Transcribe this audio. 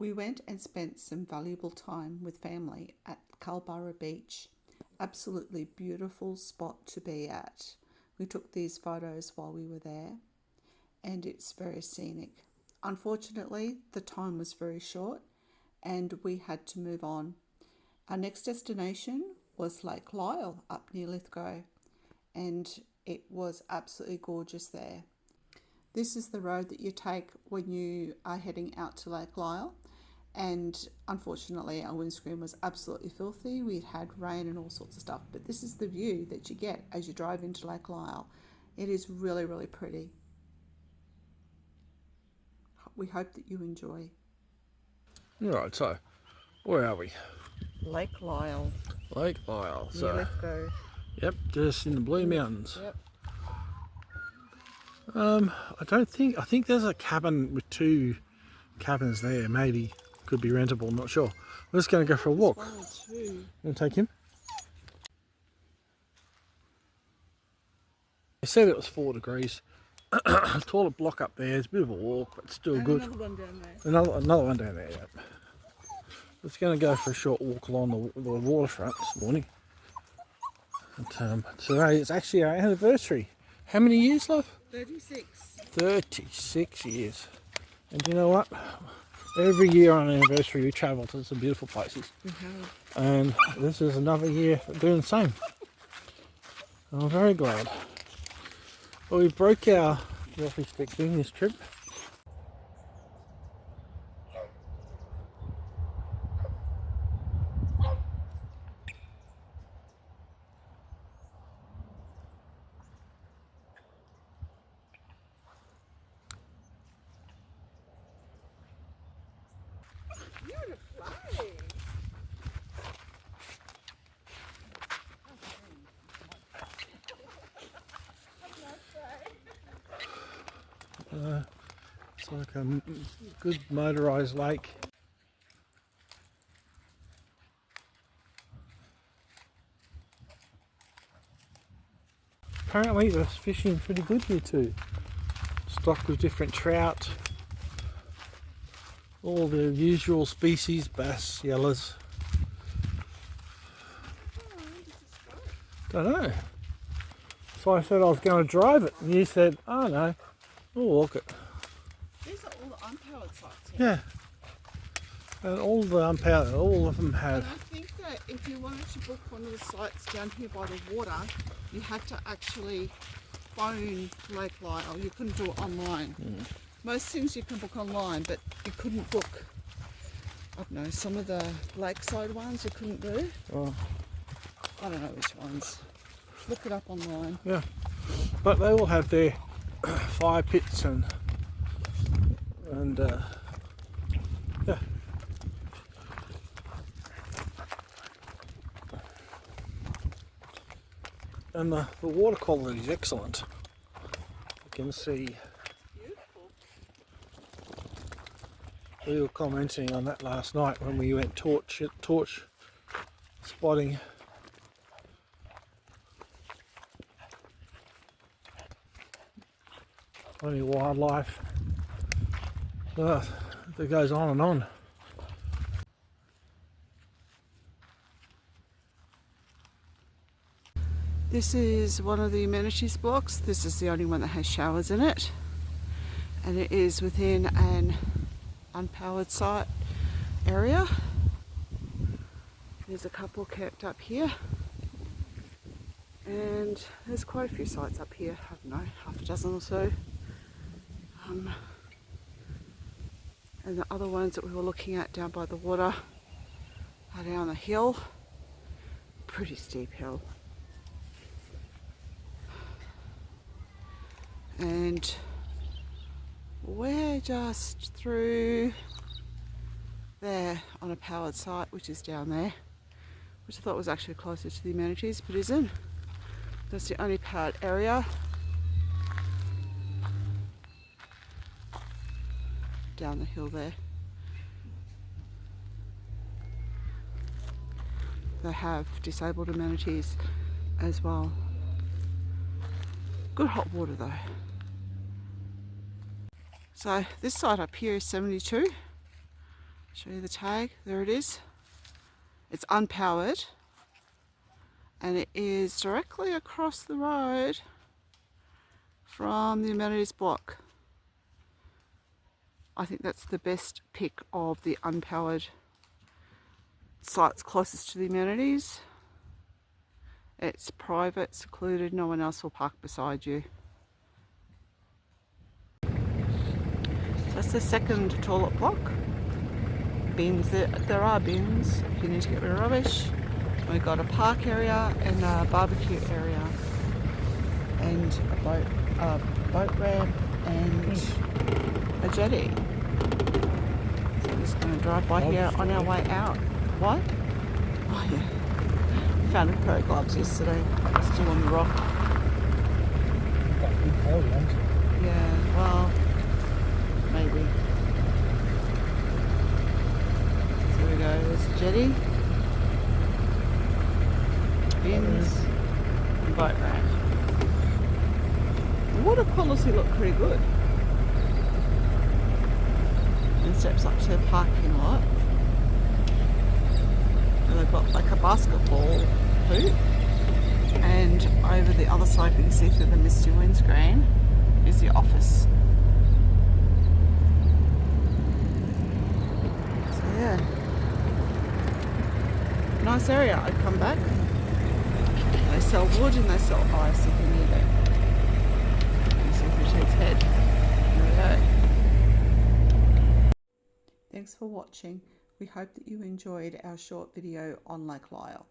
We went and spent some valuable time with family at Culburra Beach. Absolutely beautiful spot to be at. We took these photos while we were there, and it's very scenic. Unfortunately, the time was very short and we had to move on. Our next destination was Lake Lyell up near Lithgow, and it was absolutely gorgeous there. This is the road that you take when you are heading out to Lake Lyell, and unfortunately our windscreen was absolutely filthy. We'd had rain and all sorts of stuff, but this is the view that you get as you drive into Lake Lyell. It is really, really pretty. We hope that you enjoy. Right, so where are we? Lake Lyell. Lake Lyell. Near Lithgow. Yep, just in the Blue Mountains. Yep. I think there's a cabin with 2 cabins there, maybe could be rentable, I'm not sure. We're just going to go for a walk. 1 or 2. You want to take him? They said it was 4 degrees. Toilet block up there, it's a bit of a walk, but still And good. another one down there. Another one down there, yep. Just going to go for a short walk along the waterfront this morning. And, today is actually our anniversary. How many years, love? 36. 36 years. And you know what? Every year on an anniversary we travel to some beautiful places. And this is another year doing the same. I'm very glad. Well, we broke our selfie stick thing this trip. It's like a good motorised lake. Apparently there's fishing pretty good here too. Stocked with different trout. All the usual species, bass, yellows. Don't know. So I said I was going to drive it, and you said, "Oh no, we'll walk it." These are all the unpowered sites here. Yeah. And all the unpowered, all of them have. And I think that if you wanted to book one of the sites down here by the water, you had to actually phone Lake Lyell. You couldn't do it online. Most things you can book online, but you couldn't book, I don't know, some of the lakeside ones you couldn't do. Oh. I don't know which ones. Look it up online. Yeah, but they all have their fire pits and yeah. And the water quality is excellent. You can see. Beautiful. We were commenting on that last night when we went torch spotting. Only wildlife. It goes on and on. This is one of the amenities blocks. This is the only one that has showers in it, and it is within an unpowered site area. There's a couple camped up here, and there's quite a few sites up here. I don't know, half a dozen or so. And the other ones that we were looking at down by the water are down the hill. Pretty steep hill. And we're just through there on a powered site, which is down there, which I thought was actually closer to the amenities, but isn't. That's the only powered area. Down the hill there. They have disabled amenities as well. Good hot water though. So this site up here is 72. Show you the tag. There it is. It's unpowered, and it is directly across the road from the amenities block. I think that's the best pick of the unpowered sites closest to the amenities. It's private, secluded, no one else will park beside you. That's the second toilet block. Bins, there are bins if you need to get rid of rubbish. We've got a park area and a barbecue area, and a boat ramp and a jetty. So we're just going to drive by here on our way out. What? Oh yeah. We found a pair of gloves yesterday, still on the rock. Got big cold ones. Yeah, well, maybe. So there we go, there's a jetty, bins, and boat ramp. The water quality looked pretty good. And steps up to the parking lot. And they've got like a basketball hoop. And over the other side, you can see through the misty windscreen, is the office. So yeah, nice area. I'd come back. They sell wood and they sell ice if you need it. You see Richard's head. There we go. Thanks for watching. We hope that you enjoyed our short video on Lake Lyell.